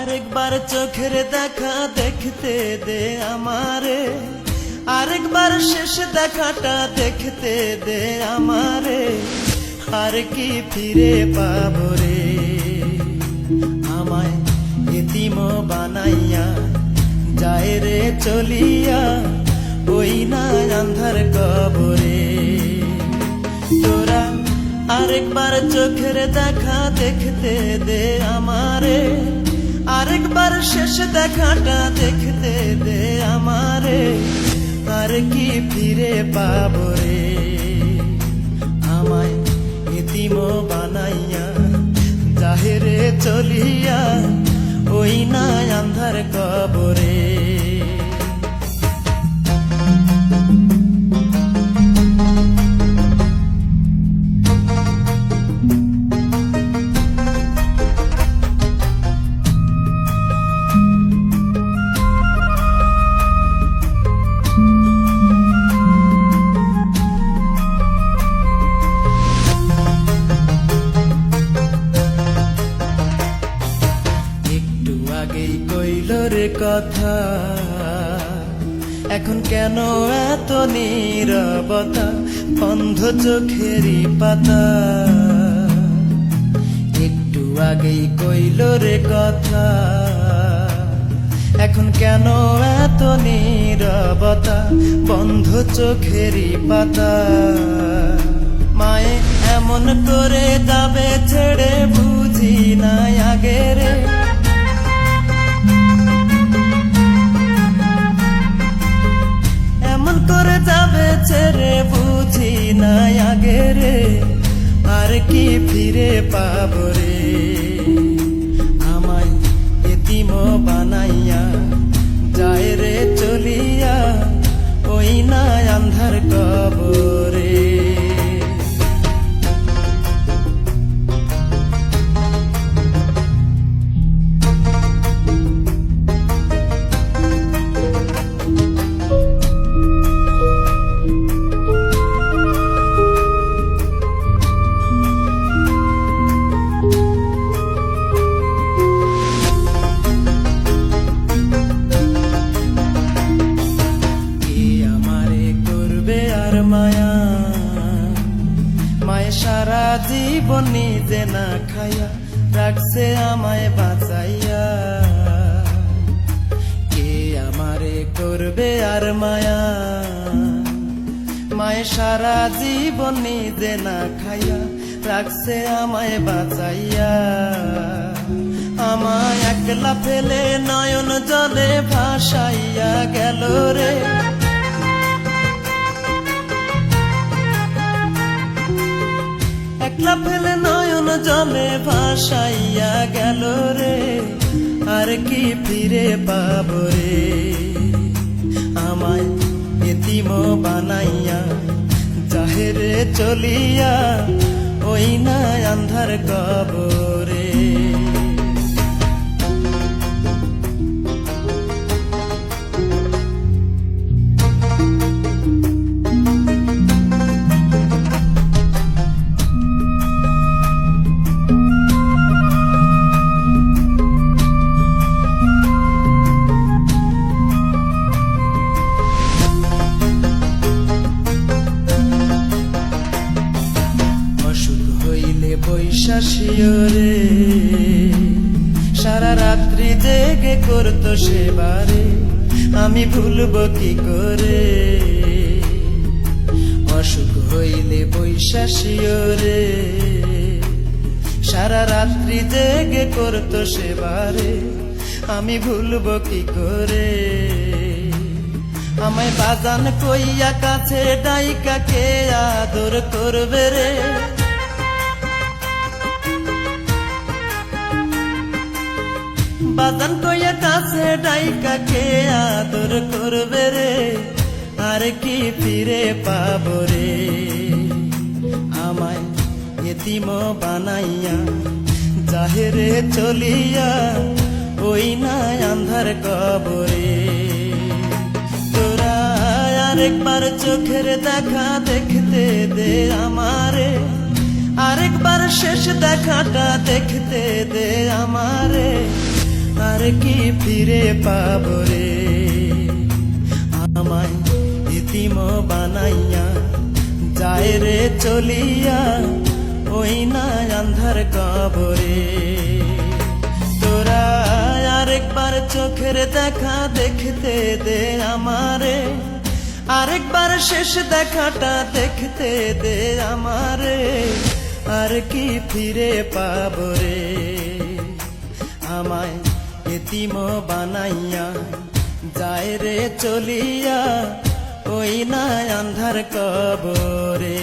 আরেকবার চোখের দেখা দেখতে দে আমারে, আরেকবার শেষ দেখাটা দেখতে দে আমারে। আর কি ফিরে পাবো রে আমায় এতিম বানাইয়া, যায় রে চলিয়া ওই না আন্ধার কবরে। তোরা আরেকবার চোখের দেখা দেখতে দে আমারে, আরেকবার শেষ দেখাটা দেখতে দে আমারে। আর কি ফিরে পাবো রে আমায় এতিম বানাইয়া, যায় রে চলিয়া ওই না আন্ধার কবরে। আগেই কইল রে কথা, এখন কেন এত নীরবতা, বন্ধ চোখেরই পাতা। একটু আগেই কইল রে কথা, এখন কেন এত নীরবতা, বন্ধ চোখেরই পাতা। মায়ে এমন করে যাবে ছেড়ে বুঝি নাই আগে রে, করে যাবে ছেড়ে বুঝি নাই আগে রে। আর কি ফিরে পাবো রে আমায় এতিম বানাইয়া, যায় রে চলিয়া ওই না আন্ধার কবরে। মায়া মায়ে সারা জীবন নিজে না খাইয়া রাখছে আমায় বাঁচাইয়া। কে আমারে করবে আর মায়া, মায়ে সারা জীবন নিজে না খাইয়া রাখছে আমায় বাঁচাইয়া। আমায় একলা ফেলে নয়ন জলে ভাসাইয়া গেল রে, একলা ফেলে নয়ন জলে ভাসাইয়া গেল রে। আর কি ফিরে পাবো রে আমায় এতিম বানাইয়া, যায় রে চলিয়া ওই না আন্ধার কবরে। বৈশাশিয়রে সারা রাত্রি জেগে করতো সেবারে, আমি ভুলবো কি করে। অসুখ হইলে বৈশাশিয়রে সারা রাত্রি জেগে করতো সেবারে, আমি ভুলবো কি করে। আমায় বাজান কইয়া কাছে ডাইকা কে আদর করবে রে, বাজান কইয়া কাছে ডাইকা কে আদর করবে রে। আর কি ফিরে পাবো রে আমায় এতিম বানাইয়া, যায় রে চলিয়া ওই না আন্ধার কবরে। তোরা আরেকবার চোখের দেখা দেখতে দে আমারে, আরেকবার শেষ দেখাটা দেখতে দে আমারে। আর আর কি ফিরে পাবো রে। আমায় ইতিম বানাইয়া যায় রে চলিয়া, ওই না আন্ধার কবরে। তোরা আরেকবার চোখের দেখা দেখতে দে আমারে, আরেকবার শেষ দেখাটা দেখতে দে আমারে, আর কি ফিরে পাবো রে। আমায় এতিম বানাইয়া যায় রে চলিয়া, ওই না আন্ধার কবরে।